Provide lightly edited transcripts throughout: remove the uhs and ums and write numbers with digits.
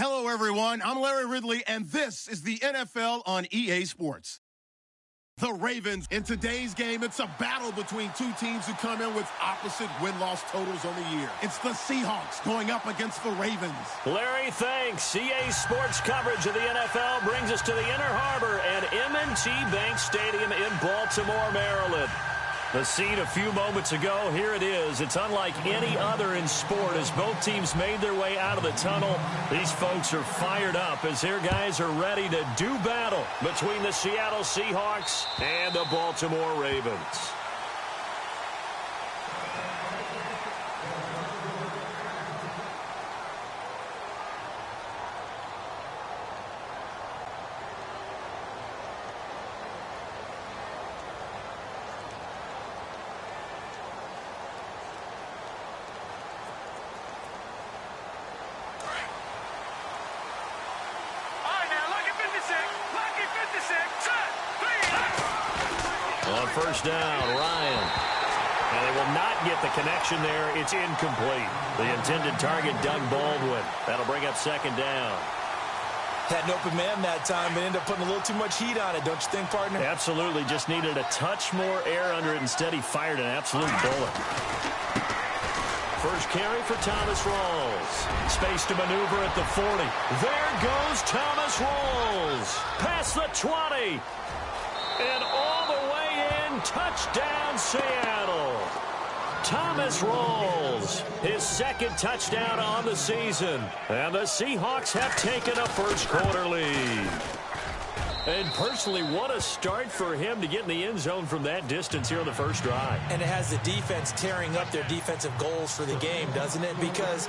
Hello, everyone. I'm Larry Ridley, and this is the NFL on EA Sports. The Ravens. In today's game, it's a battle between two teams who come in with opposite win-loss totals on the year. It's the Seahawks going up against the Ravens. Larry, thanks. EA Sports coverage of the NFL brings us to the Inner Harbor at M&T Bank Stadium in Baltimore, Maryland. The scene a few moments ago, here it is. It's unlike any other in sport as both teams made their way out of the tunnel. These folks are fired up as their guys are ready to do battle between the Seattle Seahawks and the Baltimore Ravens. On first down, Ryan. And they will not get the connection there. It's incomplete. The intended target, Doug Baldwin. That'll bring up second down. Had an open man that time, but ended up putting a little too much heat on it, don't you think, partner? Absolutely. Just needed a touch more air under it. Instead, he fired an absolute bullet. First carry for Thomas Rawls. Space to maneuver at the 40. There goes Thomas Rawls. Past the 20. And all the way in, touchdown Seattle. Thomas Rawls, his second touchdown on the season. And the Seahawks have taken a first quarter lead. And personally, what a start for him to get in the end zone from that distance here on the first drive. And it has the defense tearing up their defensive goals for the game, doesn't it? Because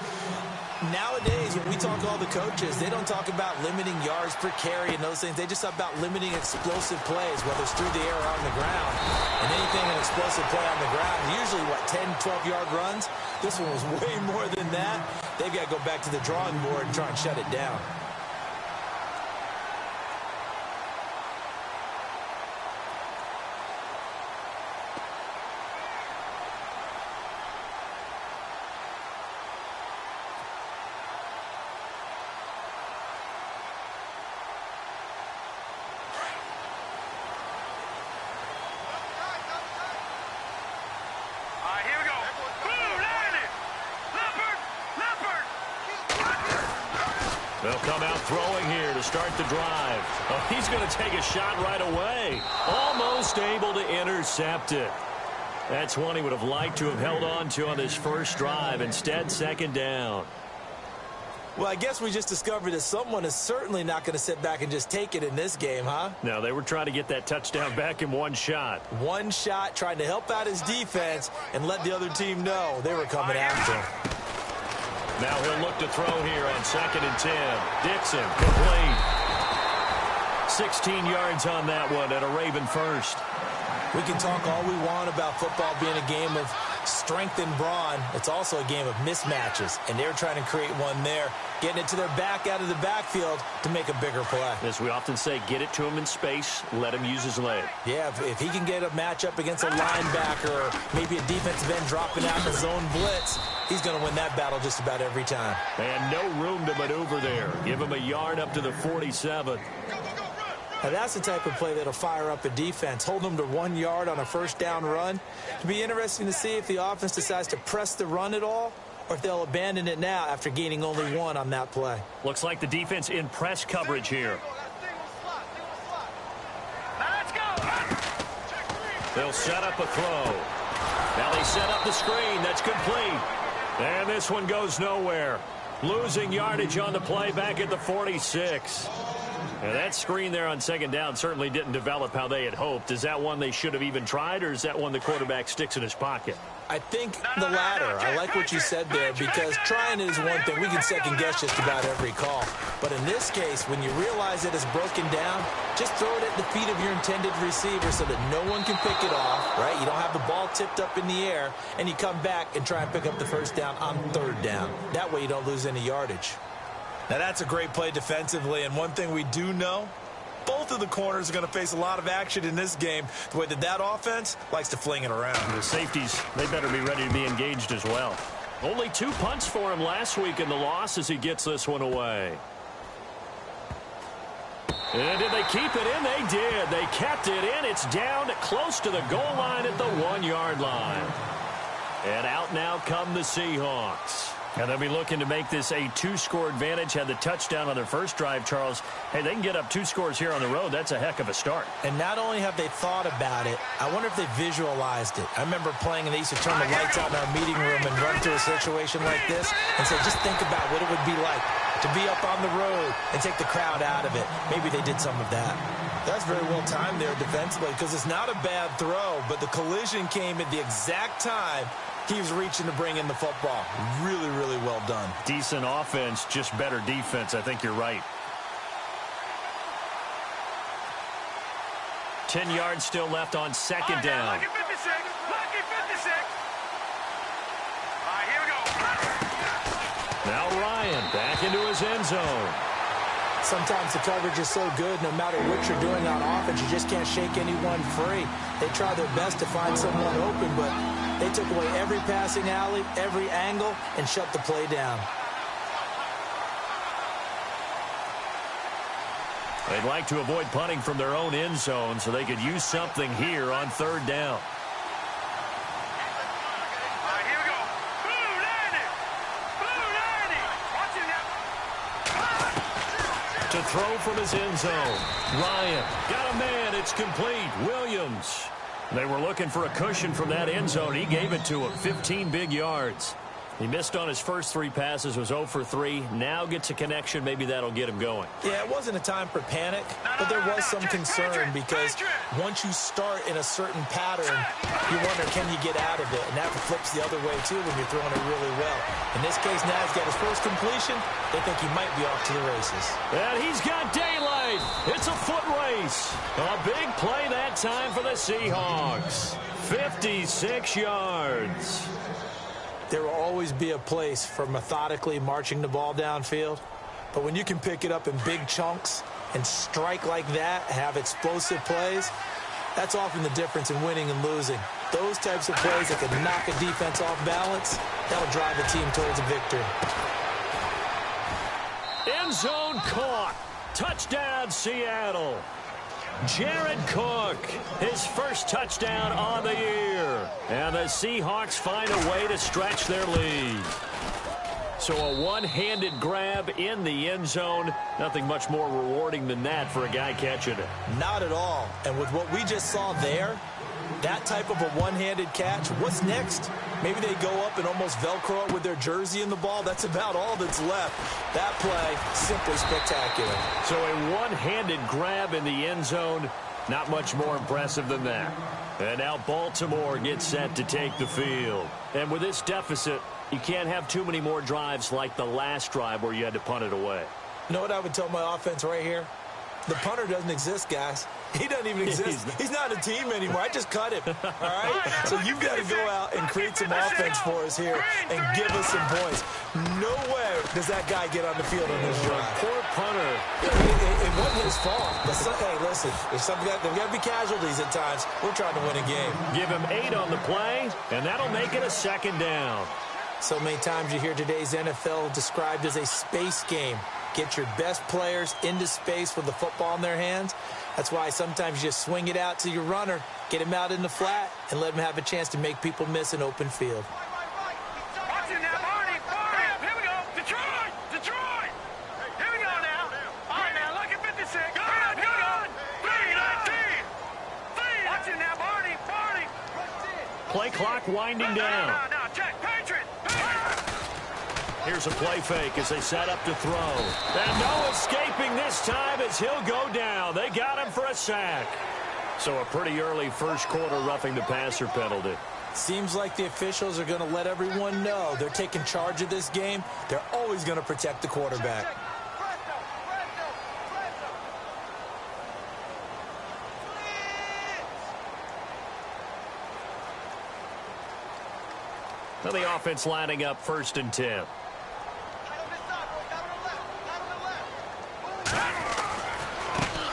nowadays, when we talk to all the coaches, they don't talk about limiting yards per carry and those things. They just talk about limiting explosive plays, whether it's through the air or on the ground. And anything an explosive play on the ground, usually, 10, 12-yard runs? This one was way more than that. They've got to go back to the drawing board and try and shut it down. They'll come out throwing here to start the drive. Oh, he's going to take a shot right away. Almost able to intercept it. That's one he would have liked to have held on to on this first drive. Instead, second down. Well, I guess we just discovered that someone is certainly not going to sit back and just take it in this game, huh? No, they were trying to get that touchdown back in one shot. One shot, trying to help out his defense and let the other team know they were coming after him. Now he'll look to throw here on 2nd and 10. Dixon, complete. 16 yards on that one at a Raven first. We can talk all we want about football being a game of strength and brawn. It's also a game of mismatches, and they're trying to create one there, getting it to their back out of the backfield to make a bigger play. As we often say, get it to him in space, let him use his leg. Yeah, if he can get a matchup against a linebacker or maybe a defensive end dropping out in a zone blitz, he's going to win that battle just about every time. And no room to maneuver there. Give him a yard up to the 47. Now, that's the type of play that'll fire up a defense. Hold them to 1 yard on a first down run. It'll be interesting to see if the offense decides to press the run at all or if they'll abandon it now after gaining only one on that play. Looks like the defense in press coverage here. They'll set up a throw. Now they set up the screen. That's complete. And this one goes nowhere. Losing yardage on the play back at the 46. And that screen there on second down certainly didn't develop how they had hoped. Is that one they should have even tried, or is that one the quarterback sticks in his pocket? I think the latter. I like what you said there, because trying it is one thing. We can second-guess just about every call. But in this case, when you realize it is broken down, just throw it at the feet of your intended receiver so that no one can pick it off, right? You don't have the ball tipped up in the air, and you come back and try and pick up the first down on third down. That way you don't lose any yardage. Now, that's a great play defensively, and one thing we do know, both of the corners are going to face a lot of action in this game, the way that offense likes to fling it around. The safeties, they better be ready to be engaged as well. Only 2 punts for him last week in the loss as he gets this one away. And did they keep it in? They did. They kept it in. It's down close to the goal line at the 1-yard line. And out now come the Seahawks. And they'll be looking to make this a 2-score advantage. Had the touchdown on their first drive, Charles. Hey, they can get up 2 scores here on the road. That's a heck of a start. And not only have they thought about it, I wonder if they visualized it. I remember playing, and they used to turn the lights out in our meeting room and run through a situation like this and say, just think about what it would be like to be up on the road and take the crowd out of it. Maybe they did some of that. That's very well timed there defensively, because it's not a bad throw, but the collision came at the exact time he was reaching to bring in the football. Really, really well done. Decent offense, just better defense. I think you're right. 10 yards still left on second down. Lucky 56. Lucky 56. All right, here we go. Now Ryan back into his end zone. Sometimes the coverage is so good, no matter what you're doing on offense, you just can't shake anyone free. They try their best to find someone open, but they took away every passing alley, every angle, and shut the play down. They'd like to avoid punting from their own end zone so they could use something here on third down. All right, here we go. Blue 90. Blue 90. Watch it now. To throw from his end zone. Ryan got a man. It's complete. Williams. They were looking for a cushion from that end zone. He gave it to him. 15 big yards. He missed on his first 3 passes, was 0 for 3. Now gets a connection. Maybe that'll get him going. Yeah, it wasn't a time for panic, but there was some concern because once you start in a certain pattern, you wonder, can you get out of it? And that flips the other way, too, when you're throwing it really well. In this case, now he's got his first completion. They think he might be off to the races. And he's got daylight. It's a foot race. A big play that time for the Seahawks. 56 yards. There will always be a place for methodically marching the ball downfield. But when you can pick it up in big chunks and strike like that, have explosive plays, that's often the difference in winning and losing. Those types of plays that can knock a defense off balance, that'll drive a team towards a victory. End zone caught. Touchdown, Seattle. Jared Cook, his first touchdown on the year. And the Seahawks find a way to stretch their lead. So a one-handed grab in the end zone. Nothing much more rewarding than that for a guy catching it. Not at all. And with what we just saw there, that type of a one-handed catch, what's next? Maybe they go up and almost Velcro it with their jersey in the ball. That's about all that's left. That play, simply spectacular. So a one-handed grab in the end zone, not much more impressive than that. And now Baltimore gets set to take the field. And with this deficit, you can't have too many more drives like the last drive where you had to punt it away. You know what I would tell my offense right here? The punter doesn't exist, guys. He doesn't even exist. He's not a team anymore. I just cut him. All right? So you've got to go out and create some offense for us here and give us some points. No way does that guy get on the field on this drive. Poor punter. It wasn't his fault. But hey, listen, there's got to be casualties at times. We're trying to win a game. Give him 8 on the play, and that'll make it a second down. So many times you hear today's NFL described as a space game. Get your best players into space with the football in their hands. That's why sometimes you just swing it out to your runner, get him out in the flat, and let him have a chance to make people miss an open field. Watch it now, Barney. Here we go. Detroit. Detroit. Here we go now. All right, now, look at 56. Good. 3-19. Watch it now, Barney. Barney. Play clock winding down. Now, check. Patriot. Here's a play fake as they set up to throw. And no escaping this time as he'll go down. They got him for a sack. So a pretty early first quarter roughing the passer penalty. Seems like the officials are going to let everyone know they're taking charge of this game. They're always going to protect the quarterback. Now the offense lining up 1st and 10.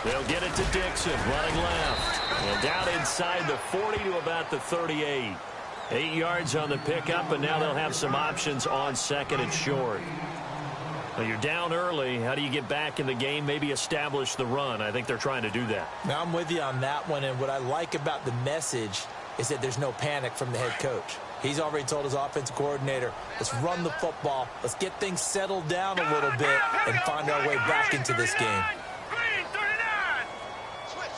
They'll get it to Dixon, running left. And down inside the 40 to about the 38. 8 yards on the pickup, and now they'll have some options on 2nd and short. Well, you're down early. How do you get back in the game, maybe establish the run? I think they're trying to do that. Now, I'm with you on that one, and what I like about the message is that there's no panic from the head coach. He's already told his offensive coordinator, let's run the football, let's get things settled down a little bit and find our way back into this game. Green, 39. Switch.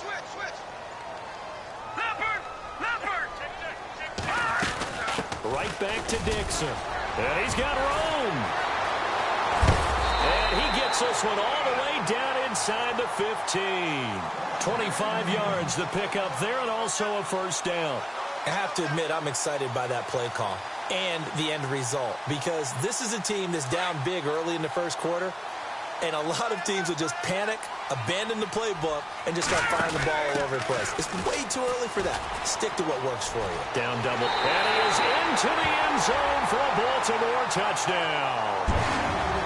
Leopard. Right back to Dixon. And he's got room. And he gets this one all the way down inside the 15. 25 yards to pick up there, and also a first down. I have to admit, I'm excited by that play call and the end result, because this is a team that's down big early in the first quarter, and a lot of teams will just panic, abandon the playbook, and just start firing the ball all over the place. It's way too early for that. Stick to what works for you. Down double. And he is into the end zone for a Baltimore touchdown.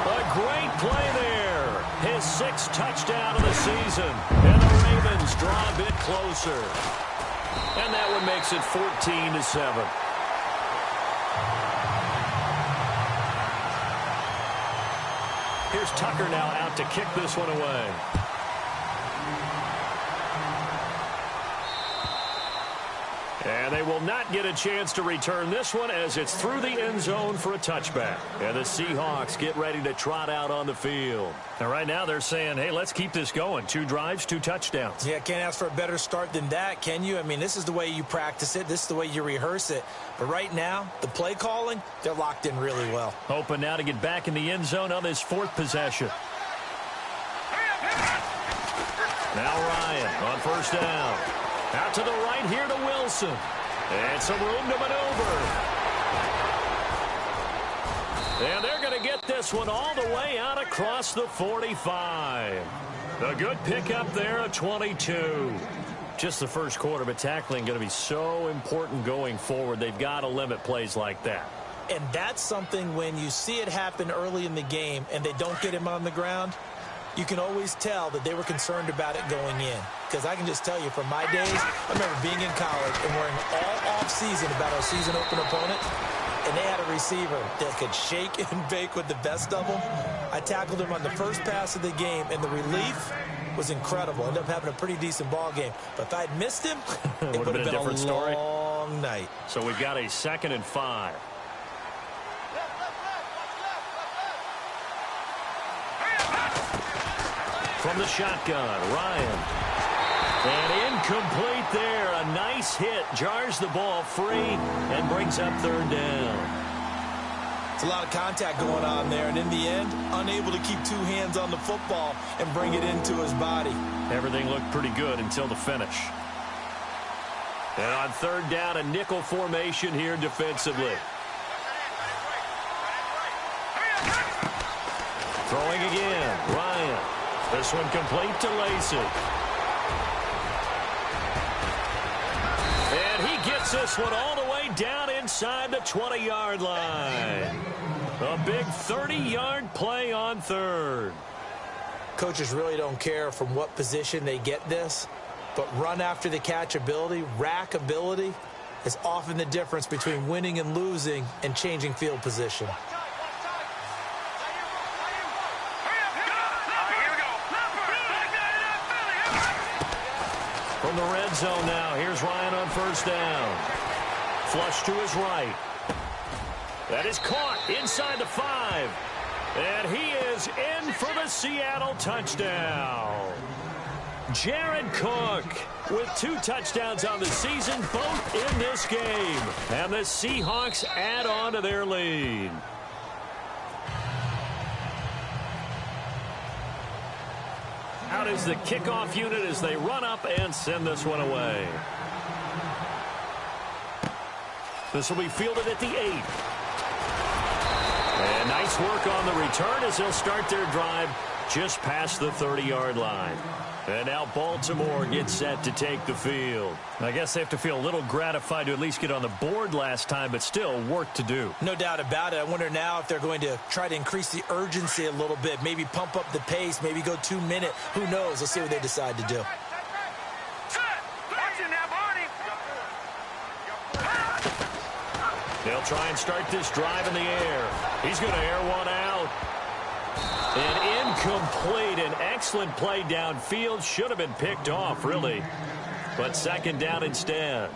A great play there. His 6th touchdown of the season. And the Ravens draw a bit closer. And that one makes it 14-7. Here's Tucker now out to kick this one away. And they will not get a chance to return this one as it's through the end zone for a touchback. And the Seahawks get ready to trot out on the field. And right now they're saying, hey, let's keep this going. 2 drives, 2 touchdowns. Yeah, can't ask for a better start than that, can you? I mean, this is the way you practice it. This is the way you rehearse it. But right now, the play calling, they're locked in really well. Hoping now to get back in the end zone on this 4th possession. Now Ryan on first down. Out to the right here to Wilson. And some room to maneuver. And they're going to get this one all the way out across the 45. A good pickup there of 22. Just the first quarter, but tackling going to be so important going forward. They've got to limit plays like that. And that's something when you see it happen early in the game and they don't get him on the ground, you can always tell that they were concerned about it going in. Because I can just tell you from my days, I remember being in college and worrying all off-season about our season open opponent, and they had a receiver that could shake and bake with the best of them. I tackled him on the first pass of the game, and the relief was incredible. Ended up having a pretty decent ball game. But if I'd missed him, it would have been a different story. Long night. So we've got a 2nd and 5. From the shotgun, Ryan. And incomplete there. A nice hit. Jars the ball free and brings up 3rd down. It's a lot of contact going on there. And in the end, unable to keep 2 hands on the football and bring it into his body. Everything looked pretty good until the finish. And on 3rd down, a nickel formation here defensively. Throwing again, Ryan. This one complete to Lacey. And he gets this one all the way down inside the 20-yard line. A big 30-yard play on 3rd. Coaches really don't care from what position they get this, but run after the catch ability, rack ability, is often the difference between winning and losing and changing field position. From the red zone now, here's Ryan on first down. Flush to his right. That is caught inside the 5. And he is in for the Seattle touchdown. Jared Cook with 2 touchdowns on the season, both in this game. And the Seahawks add on to their lead. Out is the kickoff unit as they run up and send this one away. This will be fielded at the 8. And nice work on the return as they'll start their drive just past the 30-yard line. And now Baltimore gets set to take the field. I guess they have to feel a little gratified to at least get on the board last time, but still work to do. No doubt about it. I wonder now if they're going to try to increase the urgency a little bit, maybe pump up the pace, maybe go 2-minute. Who knows? Let's see what they decide to do. They'll try and start this drive in the air. He's going to air one out. And incomplete. An excellent play downfield. Should have been picked off, really. But second down instead.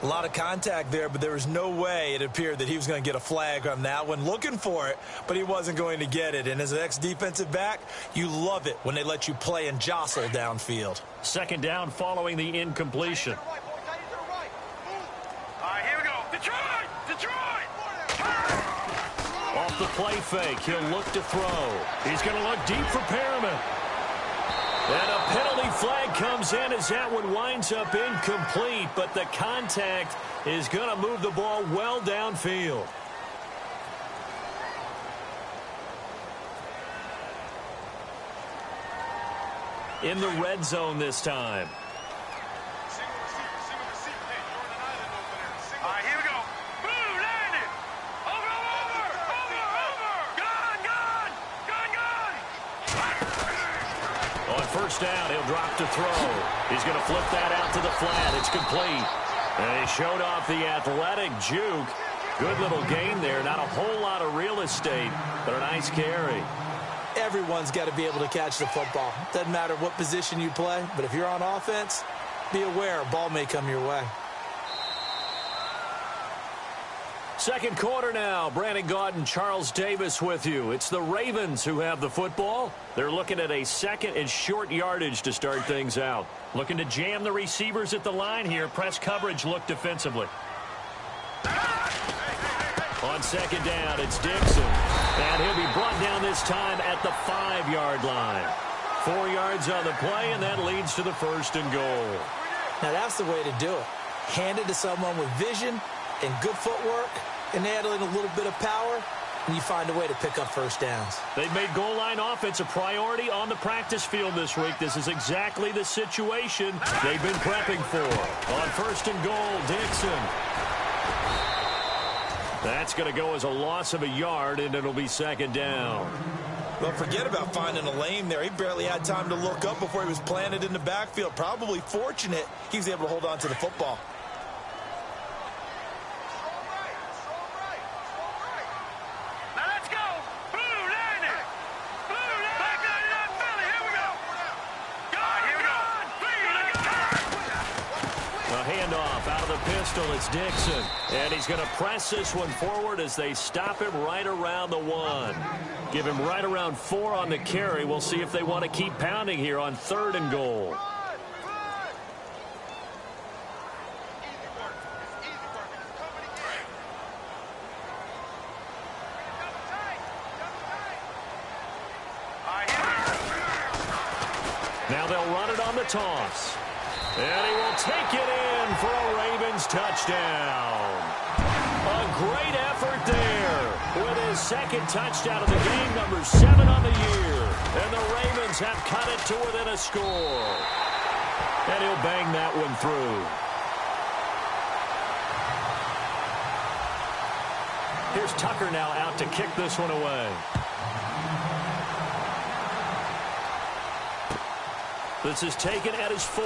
A lot of contact there, but there was no way it appeared that he was going to get a flag on that one. Looking for it, but he wasn't going to get it. And as an ex-defensive back, you love it when they let you play and jostle downfield. Second down following the incompletion. All right, here we go. Detroit! Detroit! Off the play fake, he'll look to throw. He's going to look deep for Perriman. And a penalty flag comes in as that one winds up incomplete, but the contact is going to move the ball well downfield. In the red zone this time. All right, here we go. Boom, landed. Over. Gun. On first down, he'll drop to throw. He's going to flip that out to the flat. It's complete. And he showed off the athletic juke. Good little gain there. Not a whole lot of real estate, but a nice carry. Everyone's got to be able to catch the football. Doesn't matter what position you play, but if you're on offense, be aware a ball may come your way. Second quarter now. Brandon Gaudin and Charles Davis with you. It's the Ravens who have the football. They're looking at a second and short yardage to start things out. Looking to jam the receivers at the line here. Press coverage look defensively. On second down, it's Dixon. And he'll be brought down this time at the 5-yard line. 4 yards on the play, and that leads to the first and goal. Now that's the way to do it. Hand it to someone with vision and good footwork, and add in a little bit of power, and you find a way to pick up first downs. They've made goal line offense a priority on the practice field this week. This is exactly the situation they've been prepping for. On first and goal, Dixon. That's going to go as a loss of a yard, and it'll be second down. Well, forget about finding a lane there. He barely had time to look up before he was planted in the backfield. Probably fortunate he was able to hold on to the football. Now let's go. Blue landed. Back line it up, Philly. Here we go. A handoff out of the pistol. It's Dixon. And he's going to press this one forward as they stop him right around the 1. Give him right around 4 on the carry. We'll see if they want to keep pounding here on third and goal. Now they'll run it on the toss. And he will take it in for a Ravens touchdown. A great effort there with his second touchdown of the game, number 7 on the year. And the Ravens have cut it to within a score. And he'll bang that one through. Here's Tucker now out to kick this one away. This is taken at his 4.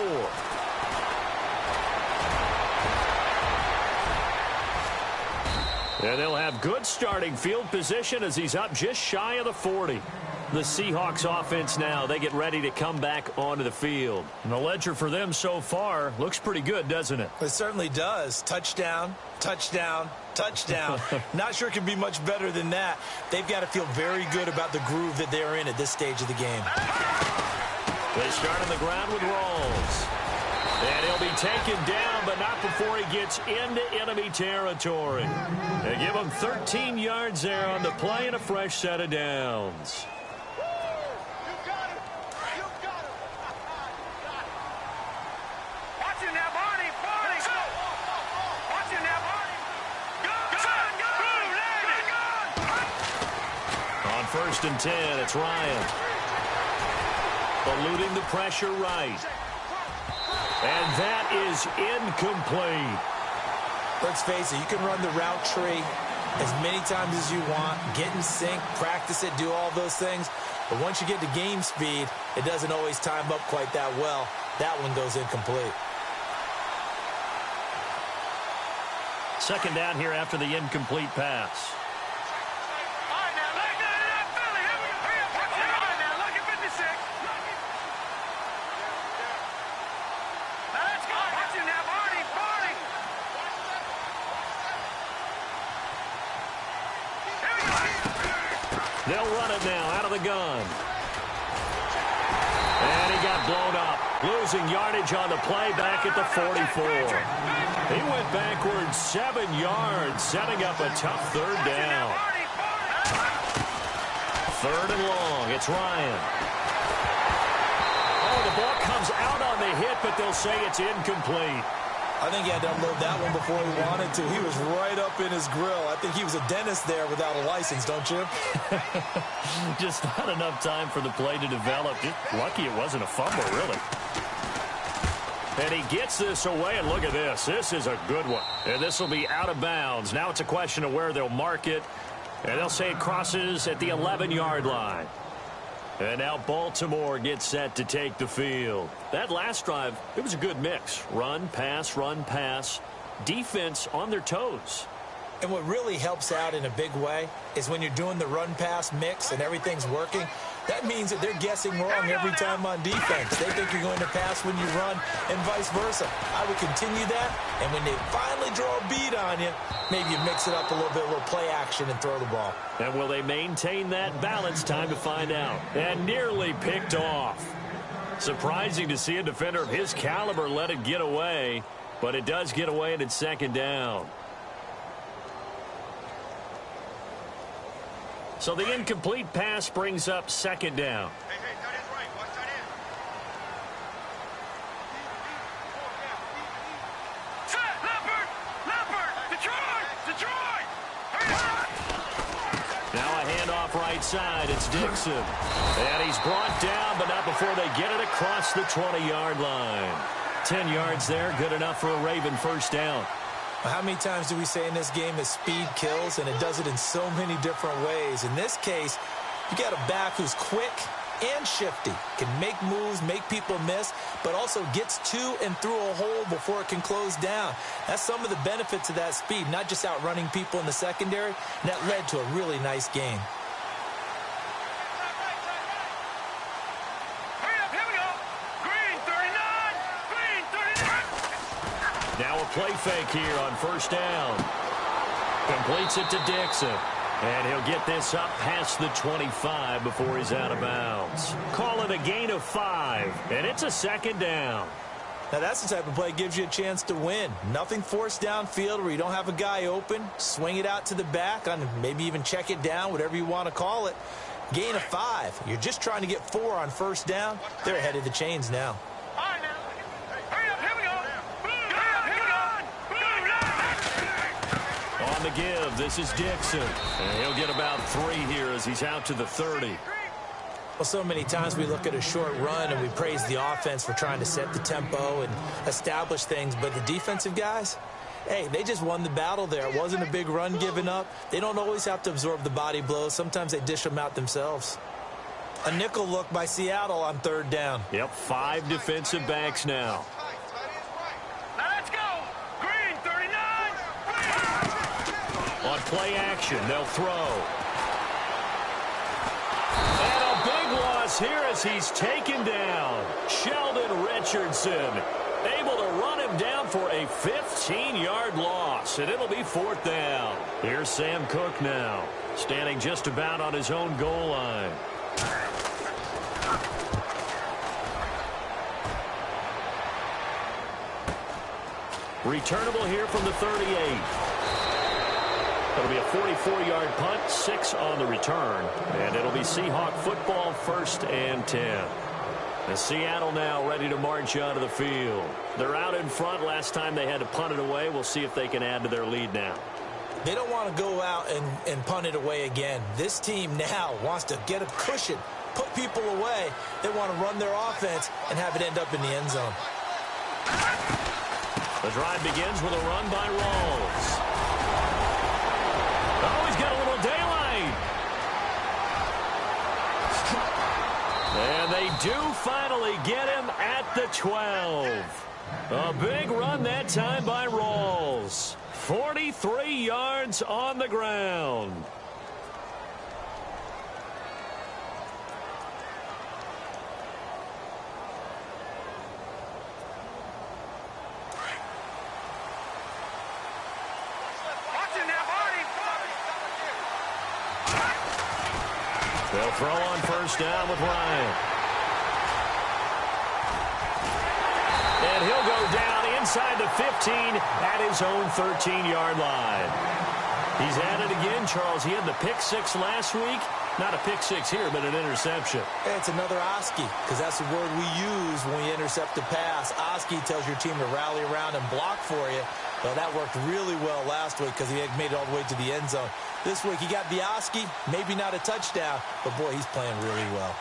And they'll have good starting field position as he's up just shy of the 40. The Seahawks offense now, they get ready to come back onto the field. And the ledger for them so far looks pretty good, doesn't it? It certainly does. Touchdown, touchdown, touchdown. Not sure it can be much better than that. They've got to feel very good about the groove that they're in at this stage of the game. They start on the ground with Rawls. And he'll be taken down, but not before he gets into enemy territory. They give him 13 yards there on the play and a fresh set of downs. Watch it now, Barney. Watch it now, Barney. On first and 10, it's Ryan. Eluding the pressure right. And that is incomplete. Let's face it, you can run the route tree as many times as you want, get in sync, practice it, do all those things. But once you get to game speed, it doesn't always time up quite that well. That one goes incomplete. Second down here after the incomplete pass. All right, now, back line it up, Philly. Here we go. They'll run it now out of the gun. And he got blown up. Losing yardage on the play back at the 44. He went backwards 7 yards, setting up a tough third down. Third and long. It's Ryan. Oh, the ball comes out on the hit, but they'll say it's incomplete. I think he had to unload that one before he wanted to. He was right up in his grill. I think he was a dentist there without a license, don't you? Just not enough time for the play to develop. Just lucky it wasn't a fumble, really. And he gets this away, and look at this. This is a good one. And this will be out of bounds. Now it's a question of where they'll mark it. And they'll say it crosses at the 11-yard line. And now Baltimore gets set to take the field. That last drive, it was a good mix. Run, pass, defense on their toes. And what really helps out in a big way is when you're doing the run-pass mix and everything's working, that means that they're guessing wrong every time on defense. They think you're going to pass when you run and vice versa. I would continue that, and when they finally draw a beat on you, maybe you mix it up a little bit, a little play action, and throw the ball. And will they maintain that balance? Time to find out. And nearly picked off. Surprising to see a defender of his caliber let it get away, but it does get away, and it's second down. So the incomplete pass brings up second down. Hey, tight end's right. Watch tight end. Set, Leopard, Detroit. Now a handoff right side. It's Dixon. And he's brought down, but not before they get it across the 20-yard line. 10 yards there, good enough for a Raven first down. How many times do we say in this game that speed kills, and it does it in so many different ways? In this case, you got a back who's quick and shifty, can make moves, make people miss, but also gets to and through a hole before it can close down. That's some of the benefits of that speed, not just outrunning people in the secondary, and that led to a really nice game. Now a play fake here on first down. Completes it to Dixon. And he'll get this up past the 25 before he's out of bounds. Call it a gain of 5, and it's a second down. Now that's the type of play that gives you a chance to win. Nothing forced downfield where you don't have a guy open. Swing it out to the back, on maybe even check it down, whatever you want to call it. Gain of 5. You're just trying to get 4 on first down. They're ahead of the chains now. On the give, this is Dixon. And he'll get about 3 here as he's out to the 30. Well, so many times we look at a short run and we praise the offense for trying to set the tempo and establish things. But the defensive guys, hey, they just won the battle there. It wasn't a big run given up. They don't always have to absorb the body blows. Sometimes they dish them out themselves. A nickel look by Seattle on third down. Yep, 5 defensive backs now. On play action, they'll throw. And a big loss here as he's taken down. Sheldon Richardson able to run him down for a 15-yard loss, and it'll be 4th down. Here's Sam Cook now, standing just about on his own goal line. Returnable here from the 38. It'll be a 44-yard punt, 6 on the return, and it'll be Seahawk football, 1st and 10. And Seattle now ready to march out of the field. They're out in front. Last time they had to punt it away. We'll see if they can add to their lead now. They don't want to go out and punt it away again. This team now wants to get a cushion, put people away. They want to run their offense and have it end up in the end zone. The drive begins with a run by Rawls. Oh, he's got a little daylight. And they do finally get him at the 12. A big run that time by Rawls. 43 yards on the ground. They'll throw on first down with Ryan. And he'll go down inside the 15 at his own 13-yard line. He's at it again, Charles. He had the pick six last week. Not a pick six here, but an interception. It's another Oski, because that's the word we use when we intercept a pass. Oski tells your team to rally around and block for you. Well, that worked really well last week because he had made it all the way to the end zone. This week he got the Oski, maybe not a touchdown, but boy, he's playing really well.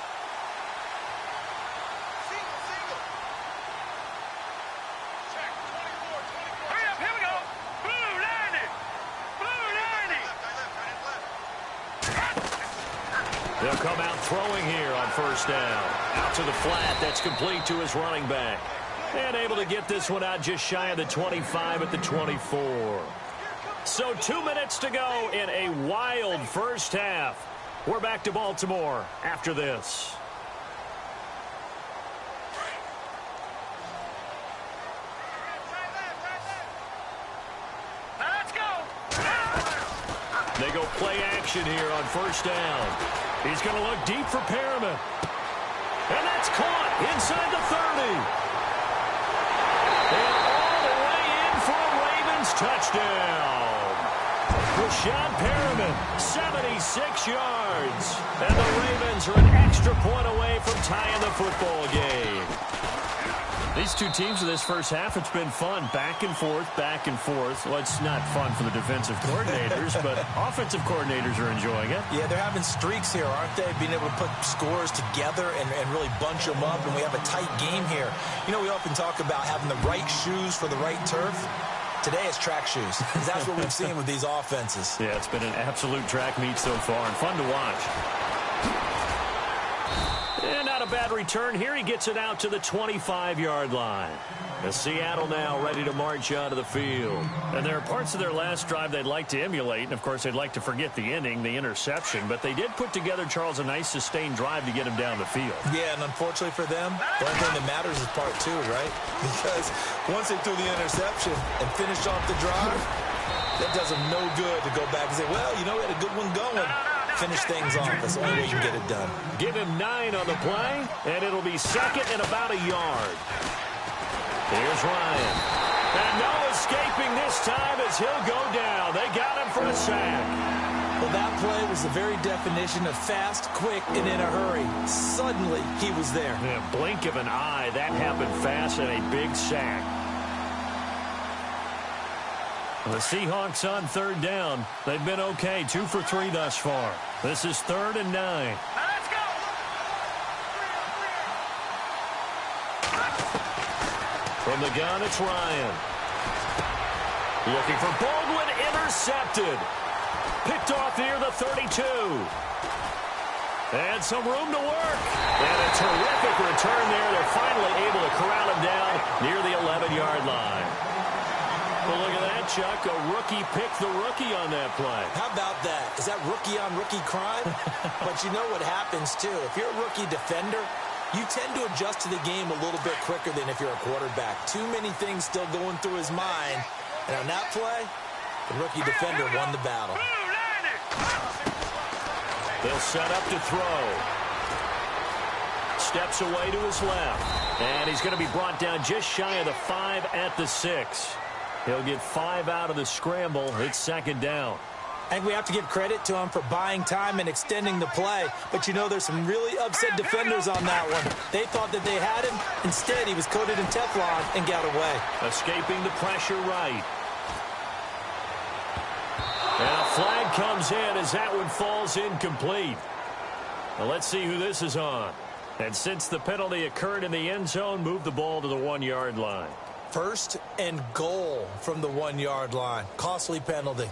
They'll come out throwing here on first down. Out to the flat. That's complete to his running back. And able to get this one out just shy of the 25 at the 24. So 2 minutes to go in a wild first half. We're back to Baltimore after this. Let's go. They go play action here on first down. He's going to look deep for Perriman. And that's caught inside the 30. And all the way in for a Ravens touchdown. Rashad Perriman, 76 yards. And the Ravens are an extra point away from tying the football game. These two teams in this first half, it's been fun. Back and forth, back and forth. Well, it's not fun for the defensive coordinators, but offensive coordinators are enjoying it. Yeah, they're having streaks here, aren't they? Being able to put scores together and really bunch them up, and we have a tight game here. You know, we often talk about having the right shoes for the right turf. Today it's track shoes, because that's what we've seen with these offenses. Yeah, it's been an absolute track meet so far, and fun to watch. And not a bad return here. He gets it out to the 25-yard line. As Seattle now ready to march out of the field. And there are parts of their last drive they'd like to emulate. And, of course, they'd like to forget the inning, the interception. But they did put together, Charles, a nice sustained drive to get him down the field. Yeah, and unfortunately for them, the only thing that matters is part two, right? Because once they threw the interception and finished off the drive, that does them no good to go back and say, well, you know, we had a good one going. Finish things off. That's the only way you can get it done. Give him 9 on the play, and it'll be second and about a yard. Here's Ryan. And no escaping this time as he'll go down. They got him for a sack. Well, that play was the very definition of fast, quick, and in a hurry. Suddenly, he was there. Yeah, blink of an eye. That happened fast and a big sack. The Seahawks on third down. They've been okay. 2 for 3 thus far. This is 3rd and 9. Let's go. From the gun, it's Ryan. Looking for Baldwin, intercepted. Picked off near the 32. And some room to work. And a terrific return there. They're finally able to corral him down near the 11-yard line. Well, look at that, Chuck. A rookie picked the rookie on that play. How about that? Is that rookie-on-rookie crime? But you know what happens, too. If you're a rookie defender, you tend to adjust to the game a little bit quicker than if you're a quarterback. Too many things still going through his mind. And on that play, the rookie defender won the battle. They'll set up to throw. Steps away to his left. And he's going to be brought down just shy of the 5 at the 6. He'll get 5 out of the scramble. It's second down. I think we have to give credit to him for buying time and extending the play. But, you know, there's some really upset defenders on that one. They thought that they had him. Instead, he was coated in Teflon and got away. Escaping the pressure right. And a flag comes in as that one falls incomplete. Now let's see who this is on. And since the penalty occurred in the end zone, move the ball to the 1-yard line. 1st and goal from the 1-yard line. Costly penalty.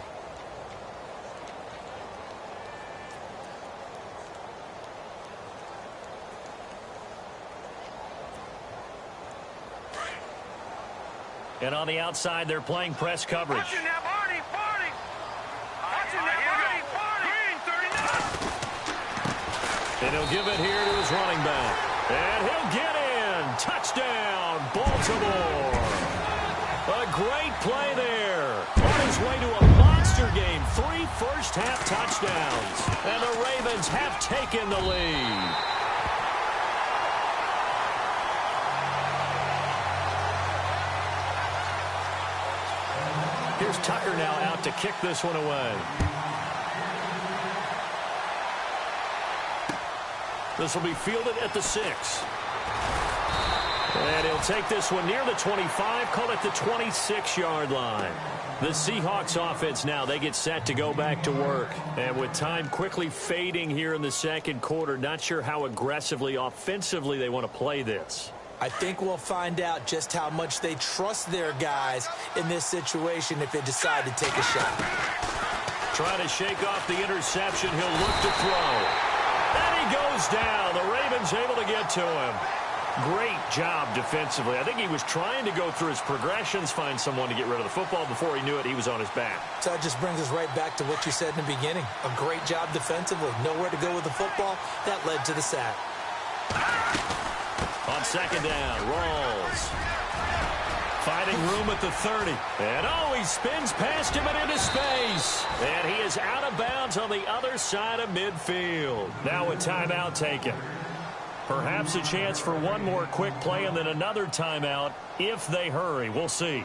And on the outside, they're playing press coverage. Watching that, Barney, Barney. Watching that, Barney, Barney. Green, 39. And he'll give it here to his running back. And he'll get in. Touchdown, Baltimore. A great play there. On his way to a monster monster game. 3 first-half touchdowns. And the Ravens have taken the lead. Here's Tucker now out to kick this one away. This will be fielded at the 6. And he'll take this one near the 25, call it the 26-yard line. The Seahawks offense now, they get set to go back to work. And with time quickly fading here in the second quarter, not sure how aggressively, offensively they want to play this. I think we'll find out just how much they trust their guys in this situation if they decide to take a shot. Trying to shake off the interception. He'll look to throw. And he goes down. The Ravens able to get to him. Great job defensively. I think he was trying to go through his progressions, find someone to get rid of the football. Before he knew it, he was on his back. So that just brings us right back to what you said in the beginning. A great job defensively. Nowhere to go with the football. That led to the sack. On second down, Rawls. Finding room at the 30. And he spins past him and into space. And he is out of bounds on the other side of midfield. Now a timeout taken. Perhaps a chance for one more quick play and then another timeout if they hurry. We'll see.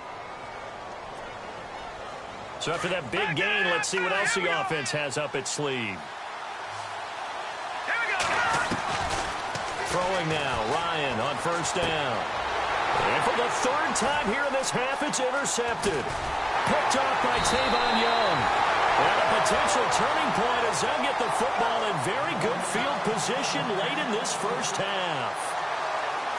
So after that big gain, let's see what else the offense has up its sleeve. Throwing now, Ryan on first down. And for the third time here in this half, it's intercepted. Picked off by Tavon Young. And a potential turning point as they'll get the football in very good field position late in this first half.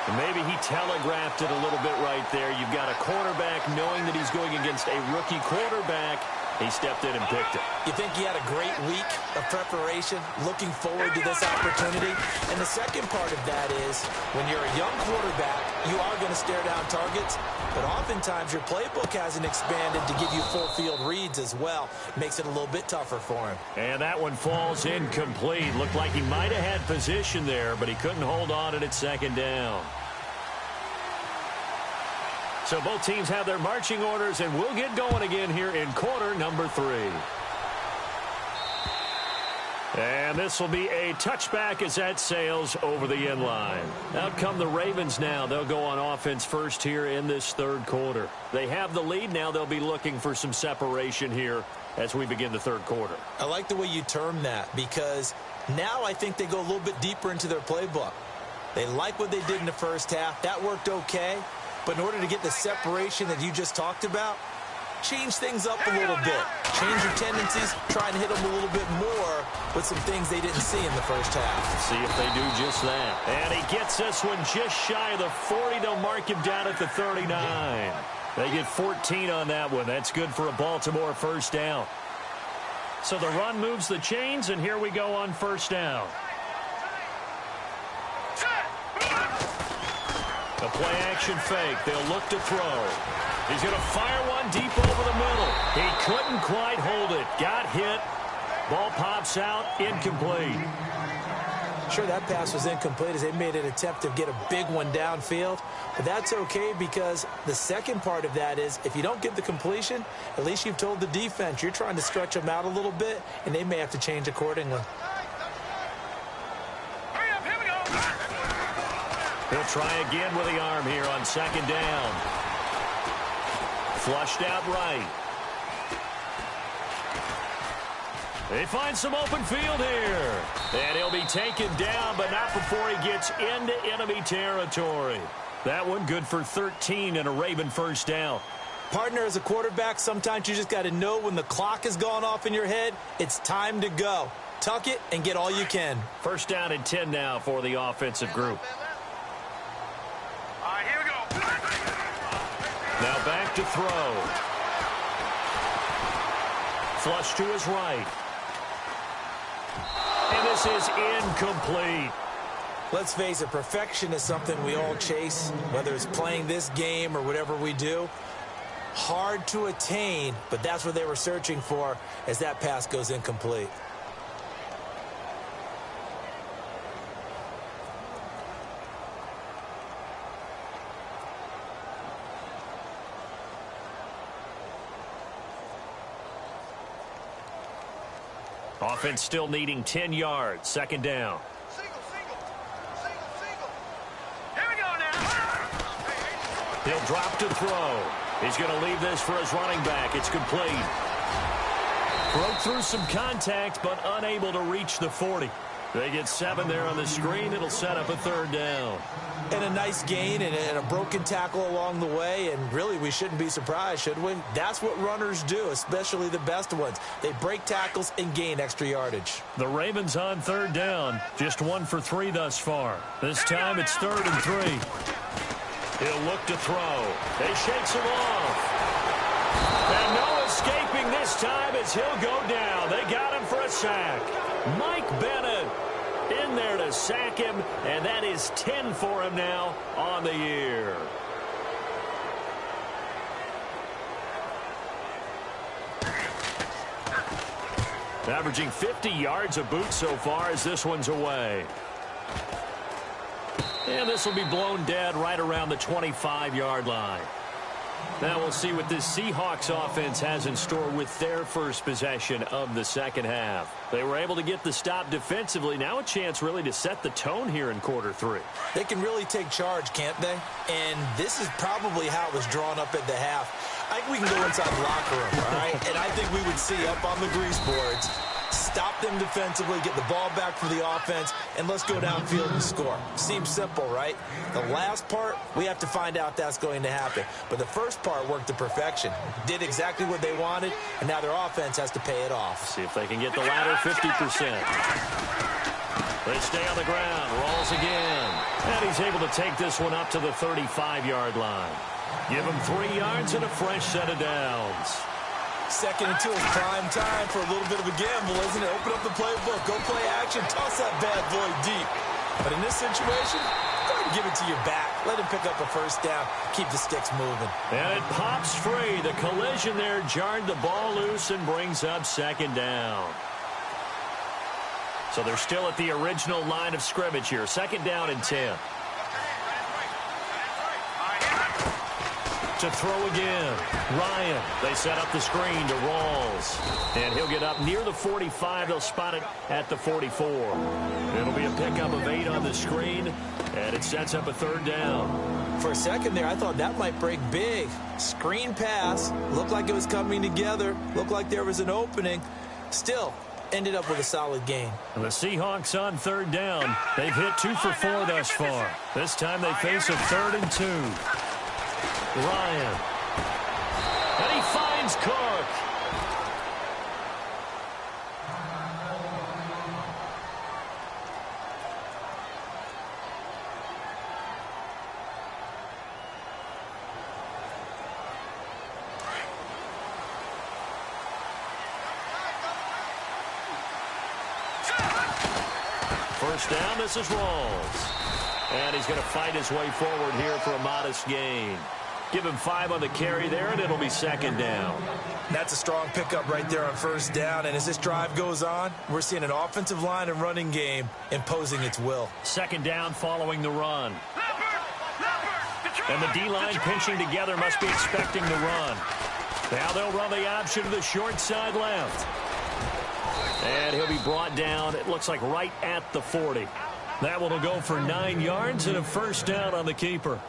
And maybe he telegraphed it a little bit right there. You've got a quarterback knowing that he's going against a rookie quarterback. He stepped in and picked it. You think he had a great week of preparation, looking forward to this opportunity? And the second part of that is, when you're a young quarterback, you are going to stare down targets, but oftentimes your playbook hasn't expanded to give you full field reads as well. Makes it a little bit tougher for him. And that one falls incomplete. Looked like he might have had position there, but he couldn't hold on at second down. So both teams have their marching orders, and we'll get going again here in quarter number 3. And this will be a touchback as that sails over the end line. Out come the Ravens now. They'll go on offense first here in this third quarter. They have the lead now. They'll be looking for some separation here as we begin the third quarter. I like the way you term that, because now I think they go a little bit deeper into their playbook. They like what they did in the first half. That worked okay. But in order to get the separation that you just talked about, change things up a little bit. Change your tendencies, try and hit them a little bit more with some things they didn't see in the first half. See if they do just that. And he gets this one just shy of the 40. They'll mark him down at the 39. They get 14 on that one. That's good for a Baltimore first down. So the run moves the chains, and here we go on first down. A play-action fake. They'll look to throw. He's going to fire one deep over the middle. He couldn't quite hold it. Got hit. Ball pops out. Incomplete. Sure, that pass was incomplete as they made an attempt to get a big one downfield. But that's okay, because the second part of that is if you don't get the completion, at least you've told the defense you're trying to stretch them out a little bit, and they may have to change accordingly. He'll try again with the arm here on second down. Flushed out right. They find some open field here. And he'll be taken down, but not before he gets into enemy territory. That one good for 13 and a Raven first down. Partner, as a quarterback, sometimes you just got to know when the clock has gone off in your head, it's time to go. Tuck it and get all you can. First down and 10 now for the offensive group. Now back to throw. Flush to his right. And this is incomplete. Let's face it, perfection is something we all chase, whether it's playing this game or whatever we do. Hard to attain, but that's what they were searching for as that pass goes incomplete. Offense still needing 10 yards. Second down. Single. Here we go now. He'll drop to throw. He's going to leave this for his running back. It's complete. Broke through some contact, but unable to reach the 40. They get 7 there on the screen. It'll set up a third down. And a nice gain and a broken tackle along the way, and really we shouldn't be surprised, should we? That's what runners do, especially the best ones. They break tackles and gain extra yardage. The Ravens on third down. Just 1 for 3 thus far. This time it's 3rd and 3. He'll look to throw. He shakes him off. And no escaping this time as he'll go down. They got him for a sack. Mike Bennett in there to sack him, and that is 10 for him now on the year. Averaging 50 yards a boot so far as this one's away. And this will be blown dead right around the 25-yard line. Now we'll see what this Seahawks offense has in store with their first possession of the second half. They were able to get the stop defensively. Now a chance really to set the tone here in quarter 3. They can really take charge, can't they? And this is probably how it was drawn up at the half. I think we can go inside the locker room, all right? And I think we would see up on the grease boards, stop them defensively, get the ball back for the offense, and let's go downfield and score. Seems simple, right? The last part, we have to find out that's going to happen. But the first part worked to perfection. Did exactly what they wanted, and now their offense has to pay it off. See if they can get the latter 50%. They stay on the ground. Rolls again. And he's able to take this one up to the 35-yard line. Give him 3 yards and a fresh set of downs. 2nd and 2 is prime time for a little bit of a gamble, isn't it? Open up the playbook, go play action, toss that bad boy deep. But in this situation, go ahead and give it to your back. Let him pick up a first down, keep the sticks moving. And it pops free. The collision there jarred the ball loose and brings up 2nd down. So they're still at the original line of scrimmage here. 2nd down and 10. To throw again. Ryan. They set up the screen to Rawls. And he'll get up near the 45. They'll spot it at the 44. It'll be a pickup of 8 on the screen. And it sets up a 3rd down. For a second there, I thought that might break big. Screen pass. Looked like it was coming together. Looked like there was an opening. Still, ended up with a solid gain. And the Seahawks on 3rd down. They've hit 2 for 4 thus far. This time they face a 3rd and 2. Ryan. And he finds Cook. First down, this is Rawls. And he's going to fight his way forward here for a modest gain. Give him 5 on the carry there, and it'll be 2nd down. That's a strong pickup right there on 1st down. And as this drive goes on, we're seeing an offensive line and running game imposing its will. 2nd down following the run. And the D-line pinching together must be expecting the run. Now they'll run the option to the short side left. And he'll be brought down, it looks like right at the 40. That one will go for 9 yards and a 1st down on the keeper.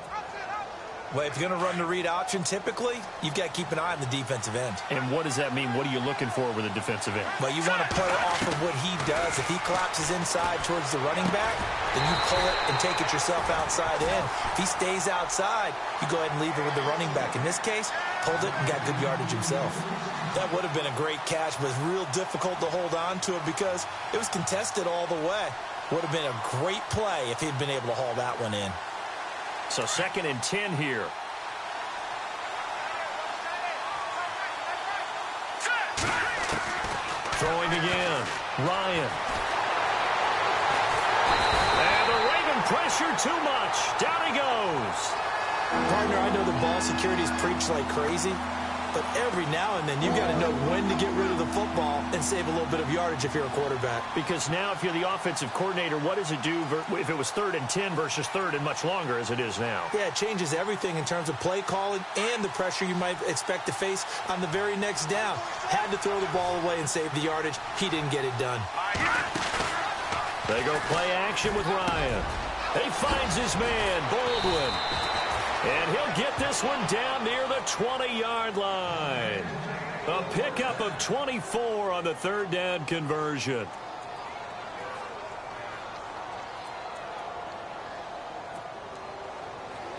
Well, if you're going to run the read option, typically, you've got to keep an eye on the defensive end. And what does that mean? What are you looking for with a defensive end? Well, you want to pull it off of what he does. If he collapses inside towards the running back, then you pull it and take it yourself outside in. If he stays outside, you go ahead and leave it with the running back. In this case, pulled it and got good yardage himself. That would have been a great catch, but it's real difficult to hold on to it because it was contested all the way. Would have been a great play if he'd been able to haul that one in. So 2nd and 10 here. Throwing again. Ryan. And the Raven pressure too much. Down he goes. Partner, I know the ball security is preached like crazy, but every now and then you've got to know when to get rid of the football and save a little bit of yardage if you're a quarterback. Because now if you're the offensive coordinator, what does it do if it was 3rd and 10 versus 3rd and much longer as it is now? Yeah, it changes everything in terms of play calling and the pressure you might expect to face on the very next down. Had to throw the ball away and save the yardage. He didn't get it done. They go play action with Ryan. He finds his man, Baldwin. And he'll get this one down near the 20-yard line. A pickup of 24 on the 3rd down conversion.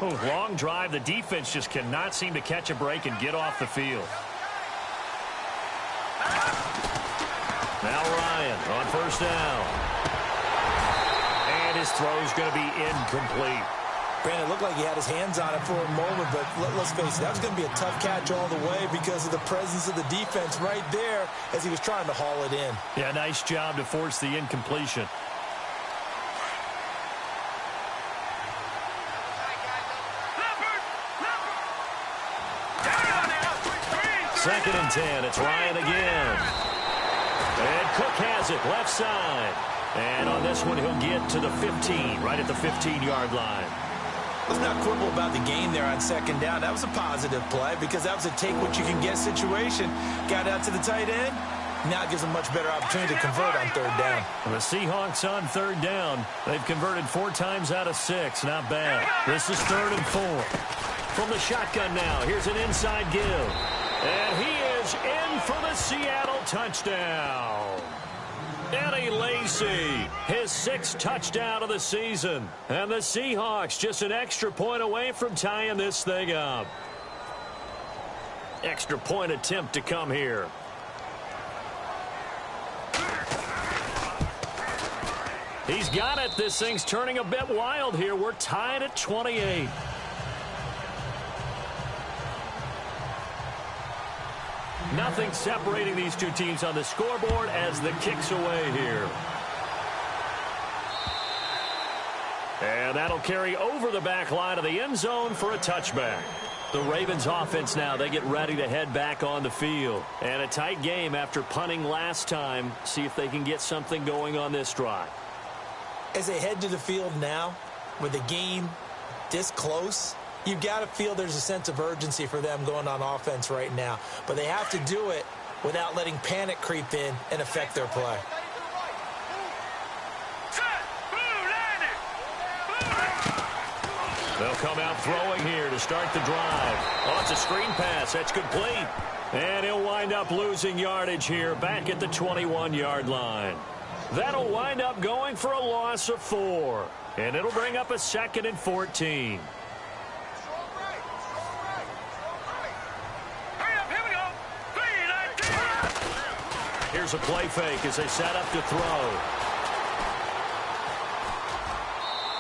Oh, long drive. The defense just cannot seem to catch a break and get off the field. Now Ryan on 1st down. And his throw's going to be incomplete. Brandon, it looked like he had his hands on it for a moment, but let's face it, that was going to be a tough catch all the way because of the presence of the defense right there as he was trying to haul it in. Yeah, nice job to force the incompletion. Second and 10. It's Ryan again. And Cook has it left side. And on this one, he'll get to the 15, right at the 15-yard line. Let's not quibble about the gain there on 2nd down. That was a positive play because that was a take-what-you-can-get situation. Got out to the tight end. Now it gives them much better opportunity to convert on 3rd down. The Seahawks on 3rd down. They've converted 4 times out of 6. Not bad. This is 3rd and 4. From the shotgun now, here's an inside give. And he is in for the Seattle touchdown. Eddie Lacy, his 6th touchdown of the season. And the Seahawks just an extra point away from tying this thing up. Extra point attempt to come here. He's got it. This thing's turning a bit wild here. We're tied at 28. Nothing separating these two teams on the scoreboard as the kick's away here. And that'll carry over the back line of the end zone for a touchback. The Ravens offense now, they get ready to head back on the field. And a tight game after punting last time. See if they can get something going on this drive. As they head to the field now, with the game this close, you've got to feel there's a sense of urgency for them going on offense right now. But they have to do it without letting panic creep in and affect their play. They'll come out throwing here to start the drive. Oh, it's a screen pass. That's complete. And he'll wind up losing yardage here back at the 21-yard line. That'll wind up going for a loss of 4. And it'll bring up a 2nd and 14. Here's a play fake as they set up to throw.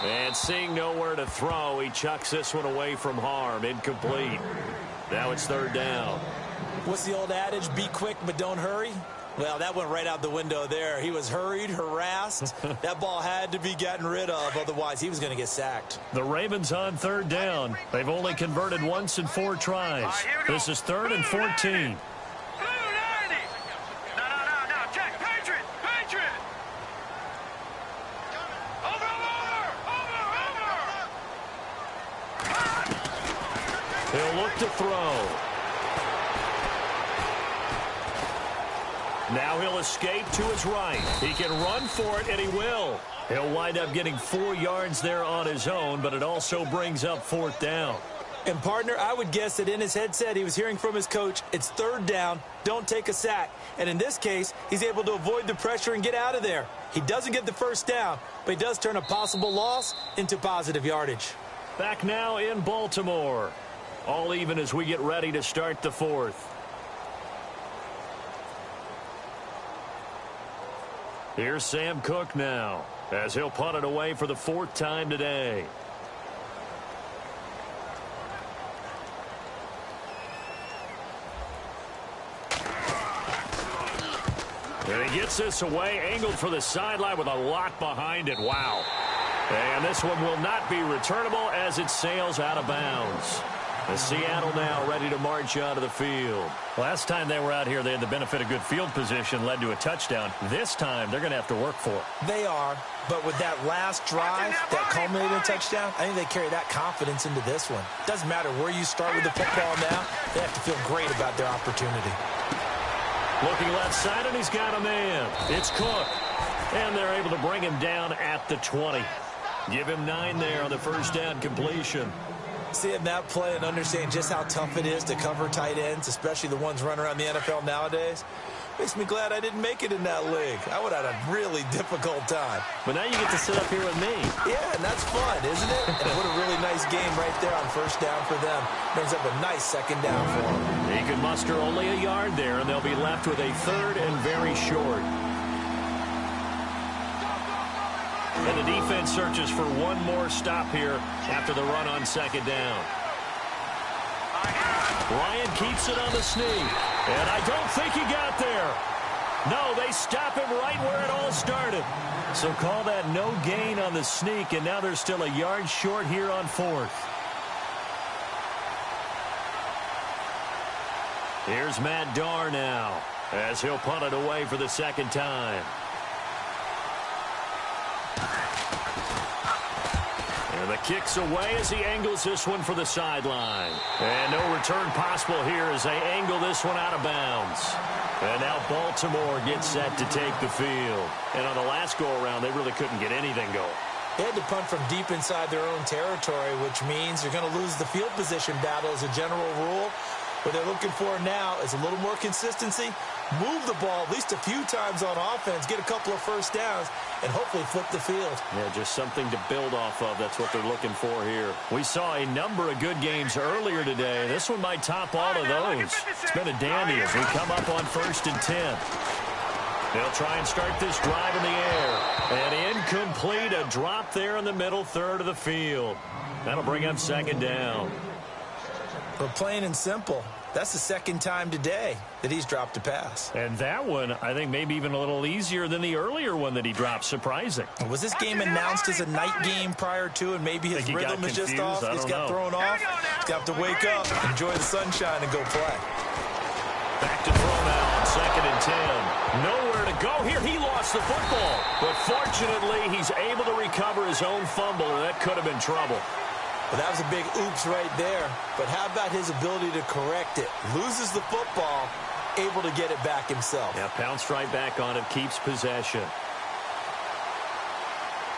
And seeing nowhere to throw, he chucks this one away from harm. Incomplete. Now it's 3rd down. What's the old adage? Be quick, but don't hurry. Well, that went right out the window there. He was hurried, harassed. That ball had to be gotten rid of. Otherwise, he was going to get sacked. The Ravens on 3rd down. They've only converted once in 4 tries. This is 3rd and 14. He'll look to throw. Now he'll escape to his right. He can run for it, and he will. He'll wind up getting 4 yards there on his own, but it also brings up 4th down. And, partner, I would guess that in his headset he was hearing from his coach, it's 3rd down, don't take a sack. And in this case, he's able to avoid the pressure and get out of there. He doesn't get the 1st down, but he does turn a possible loss into positive yardage. Back now in Baltimore. All even as we get ready to start the 4th. Here's Sam Cook now, as he'll punt it away for the 4th time today. And he gets this away, angled for the sideline with a lot behind it. Wow. And this one will not be returnable as it sails out of bounds. Seattle now ready to march out of the field. Last time they were out here, they had the benefit of good field position, led to a touchdown. This time, they're going to have to work for it. They are, but with that last drive that culminated in a touchdown, I think they carry that confidence into this one. Doesn't matter where you start with the football now, they have to feel great about their opportunity. Looking left side, and he's got a man. It's Cook. And they're able to bring him down at the 20. Give him 9 there on the first down completion. Seeing that play and understanding just how tough it is to cover tight ends, especially the ones running around the NFL nowadays, makes me glad I didn't make it in that league. I would have had a really difficult time. But now you get to sit up here with me. Yeah, and that's fun, isn't it? And what a really nice game right there on first down for them. Brings up a nice second down for them. He can muster only a yard there, and they'll be left with a third and very short. And the defense searches for one more stop here after the run on second down. Ryan keeps it on the sneak. And I don't think he got there. No, they stop him right where it all started. So call that no gain on the sneak, and now they're still a yard short here on fourth. Here's Matt Darr now as he'll punt it away for the second time. And the kick's away as he angles this one for the sideline. And no return possible here as they angle this one out of bounds. And now Baltimore gets set to take the field. And on the last go-around, they really couldn't get anything going. They had to punt from deep inside their own territory, which means you're going to lose the field position battle as a general rule. What they're looking for now is a little more consistency, move the ball at least a few times on offense, get a couple of first downs, and hopefully flip the field. Yeah, just something to build off of. That's what they're looking for here. We saw a number of good games earlier today. This one might top all of those. It's been a dandy as we come up on 1st and 10. They'll try and start this drive in the air. And incomplete, a drop there in the middle third of the field. That'll bring up second down. But plain and simple, that's the second time today that he's dropped a pass. And that one, I think, maybe even a little easier than the earlier one that he dropped. Surprising. Was this game announced as a night game prior to, and maybe his rhythm is just off? He's got thrown off. He's got to wake up, enjoy the sunshine, and go play. Back to throw now on 2nd and 10. Nowhere to go here. He lost the football. But fortunately, he's able to recover his own fumble, and that could have been trouble. Well, that was a big oops right there. But how about his ability to correct it? Loses the football, able to get it back himself. Yeah, pounced right back on it, keeps possession.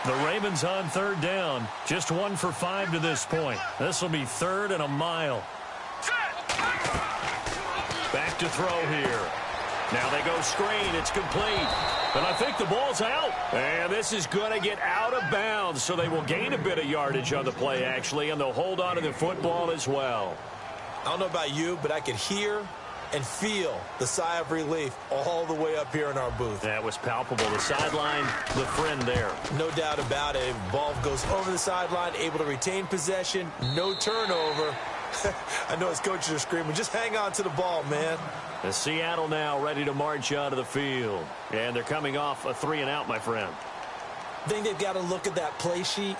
The Ravens on 3rd down. Just 1 for 5 to this point. This will be 3rd and a mile. Back to throw here. Now they go screen. It's complete. And I think the ball's out. And this is going to get out of bounds, so they will gain a bit of yardage on the play, actually, and they'll hold on to the football as well. I don't know about you, but I could hear and feel the sigh of relief all the way up here in our booth. That was palpable. The sideline, the friend there. No doubt about it. Ball goes over the sideline, able to retain possession, no turnover. I know his coaches are screaming, just hang on to the ball, man. And Seattle now ready to march out of the field. And they're coming off a 3-and-out, my friend. I think they've got to look at that play sheet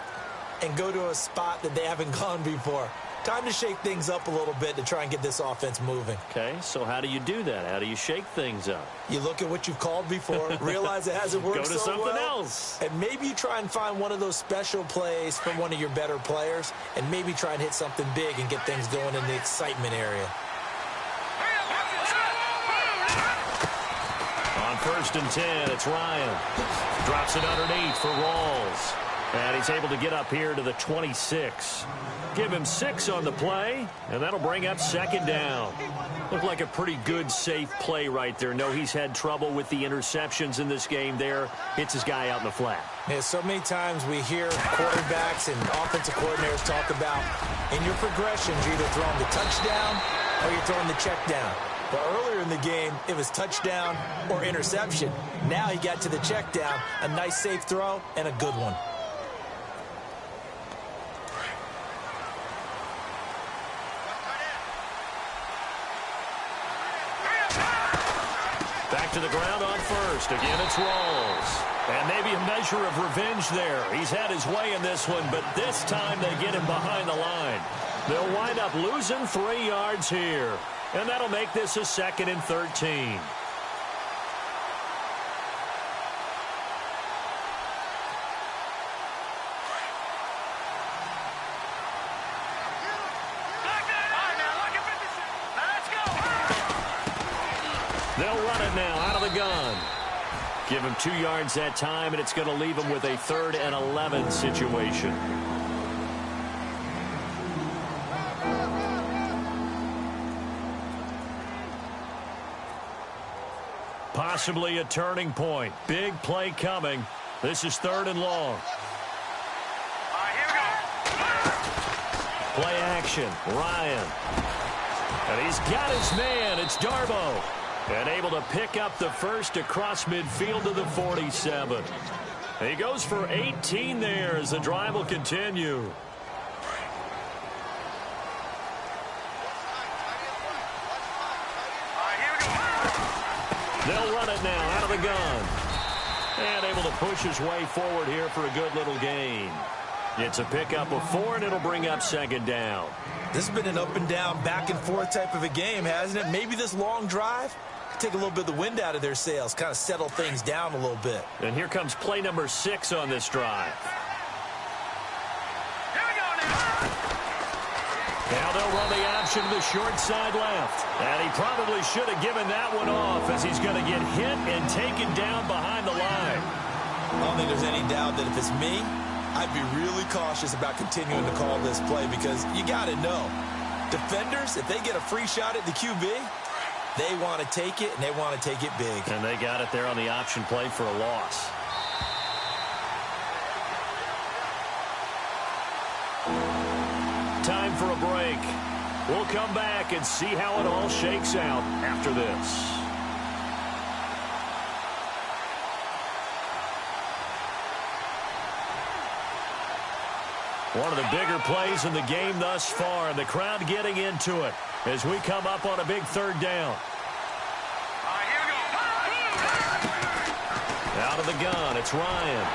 and go to a spot that they haven't gone before. Time to shake things up a little bit to try and get this offense moving. Okay, so how do you do that? How do you shake things up? You look at what you've called before, realize it hasn't worked so well. Go to something else. And maybe you try and find one of those special plays from one of your better players, and maybe try and hit something big and get things going in the excitement area. On 1st and 10, it's Ryan. Drops it underneath for Rawls. And he's able to get up here to the 26. Give him 6 on the play, and that'll bring up second down. Looked like a pretty good, safe play right there. No, he's had trouble with the interceptions in this game there. Hits his guy out in the flat. Yeah, so many times we hear quarterbacks and offensive coordinators talk about in your progressions, you're either throwing the touchdown or you're throwing the check down. But earlier in the game, it was touchdown or interception. Now he got to the check down, a nice safe throw, and a good one. Back to the ground on 1st. Again, it's Rawls. And maybe a measure of revenge there. He's had his way in this one, but this time they get him behind the line. They'll wind up losing 3 yards here. And that'll make this a 2nd and 13. They'll run it now out of the gun. Give him 2 yards that time, and it's going to leave him with a 3rd and 11 situation. Possibly a turning point. Big play coming. This is 3rd and long. Here we go. Play action. Ryan. And he's got his man. It's Darbo. And able to pick up the first across midfield to the 47. He goes for 18 there as the drive will continue. They'll run it now out of the gun. And able to push his way forward here for a good little gain. It's a pickup of 4, and it'll bring up 2nd down. This has been an up and down, back and forth type of a game, hasn't it? Maybe this long drive take a little bit of the wind out of their sails, kind of settle things down a little bit. And here comes play number 6 on this drive. Here we go now. Now they'll run the option to the short side left. And he probably should have given that one off as he's going to get hit and taken down behind the line. I don't think there's any doubt that if it's me, I'd be really cautious about continuing to call this play because you got to know, defenders, if they get a free shot at the QB, they want to take it, and they want to take it big. And they got it there on the option play for a loss. Time for a break. We'll come back and see how it all shakes out after this. One of the bigger plays in the game thus far, and the crowd getting into it as we come up on a big 3rd down. Here we go. Out of the gun, it's Ryan.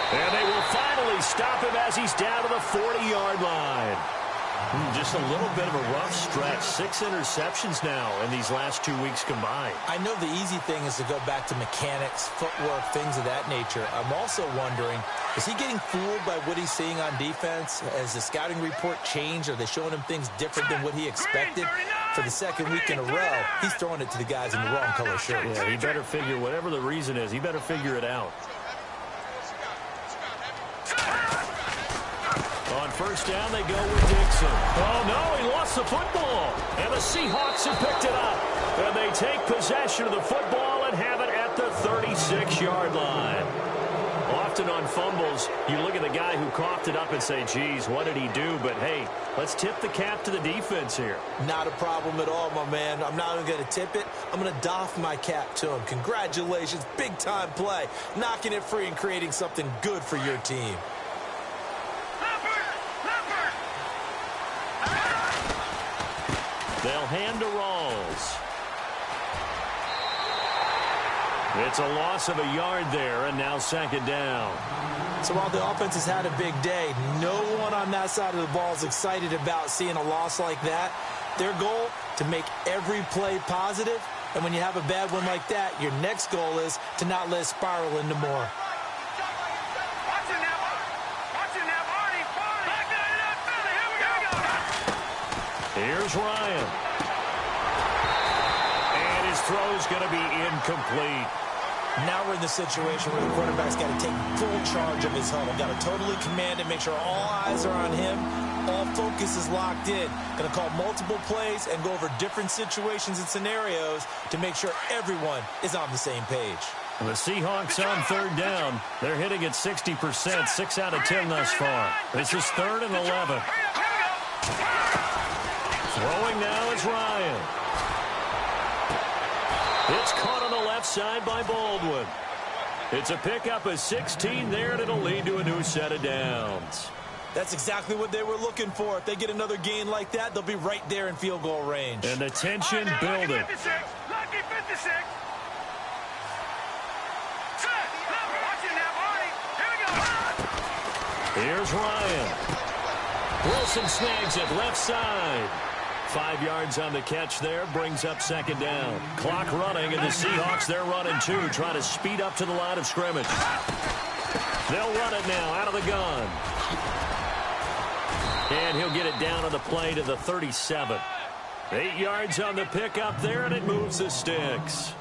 And they will finally stop him as he's down to the 40-yard line. Just a little bit of a rough stretch. 6 interceptions now in these last 2 weeks combined. I know the easy thing is to go back to mechanics, footwork, things of that nature. I'm also wondering, is he getting fooled by what he's seeing on defense? Has the scouting report changed? Are they showing him things different than what he expected? For the 2nd week in a row, he's throwing it to the guys in the wrong color shirts. Yeah, he better figure, whatever the reason is, he better figure it out. On 1st down, they go with Dixon. Oh, no, he lost the football. And the Seahawks have picked it up. And they take possession of the football and have it at the 36-yard line. Often on fumbles, you look at the guy who coughed it up and say, geez, what did he do? But, hey, let's tip the cap to the defense here. Not a problem at all, my man. I'm not even going to tip it. I'm going to doff my cap to him. Congratulations, big-time play. Knocking it free and creating something good for your team. They'll hand to Rawls. It's a loss of a yard there, and now 2nd down. So while the offense has had a big day, no one on that side of the ball is excited about seeing a loss like that. Their goal, to make every play positive, and when you have a bad one like that, your next goal is to not let it spiral into more. Here's Ryan. And his throw's going to be incomplete. Now we're in the situation where the quarterback's got to take full charge of his huddle. Got to totally command it, make sure all eyes are on him. All focus is locked in. Going to call multiple plays and go over different situations and scenarios to make sure everyone is on the same page. And the Seahawks on 3rd down. They're hitting at 60%, 6 out of 10 thus far. This is 3rd and 11. Throwing now is Ryan. It's caught on the left side by Baldwin. It's a pickup of 16 there, and it'll lead to a new set of downs. That's exactly what they were looking for. If they get another gain like that, they'll be right there in field goal range. And the tension building. Lucky 56. Here's Ryan. Wilson snags it left side. 5 yards on the catch there, brings up second down. Clock running, and the Seahawks, they're running too, trying to speed up to the line of scrimmage. They'll run it now out of the gun. And he'll get it down on the play to the 37. 8 yards on the pickup there, and it moves the sticks.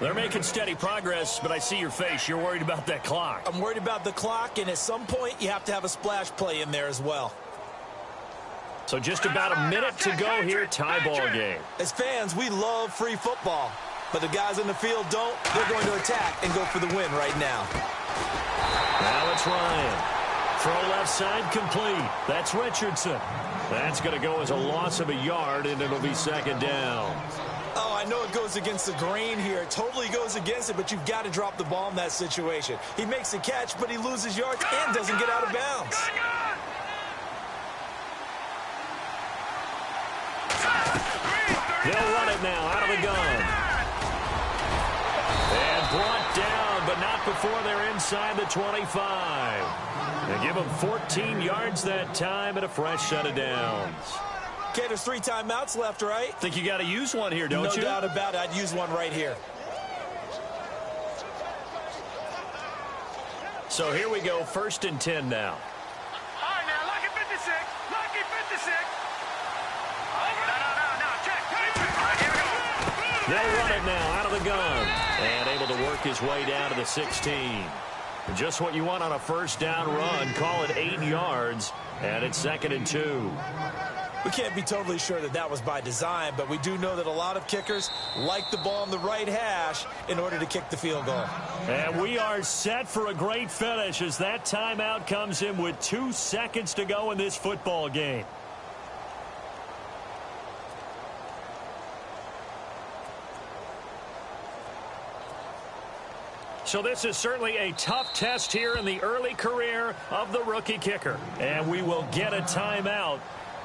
They're making steady progress, but I see your face. You're worried about that clock. I'm worried about the clock, and at some point you have to have a splash play in there as well. So just about a minute to go here, tie ball game. As fans, we love free football, but the guys in the field don't. They're going to attack and go for the win right now. Now it's Ryan. Throw left side complete. That's Richardson. That's going to go as a loss of a yard, and it'll be second down. Oh, I know it goes against the grain here. It totally goes against it, but you've got to drop the ball in that situation. He makes the catch, but he loses yards and doesn't get out of bounds. They'll run it now out of the gun. And brought down, but not before they're inside the 25. They give them 14 yards that time and a fresh set of downs. Okay, there's 3 timeouts left, right? Think you got to use one here, don't you? No doubt about it. I'd use one right here. So here we go, 1st and 10 now. All right, now, lucky 56. Lucky 56. No. Check. All right, here we go. They'll run it now out of the gun. And able to work his way down to the 16. Just what you want on a first down run. Call it 8 yards. And it's 2nd and 2. We can't be totally sure that that was by design, but we do know that a lot of kickers like the ball on the right hash in order to kick the field goal. And we are set for a great finish as that timeout comes in with 2 seconds to go in this football game. So this is certainly a tough test here in the early career of the rookie kicker. And we will get a timeout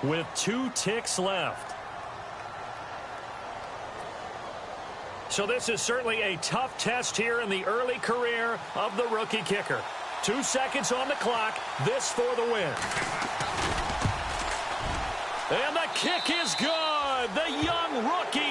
with 2 ticks left. So this is certainly a tough test here in the early career of the rookie kicker. 2 seconds on the clock. This for the win. And the kick is good. The young rookie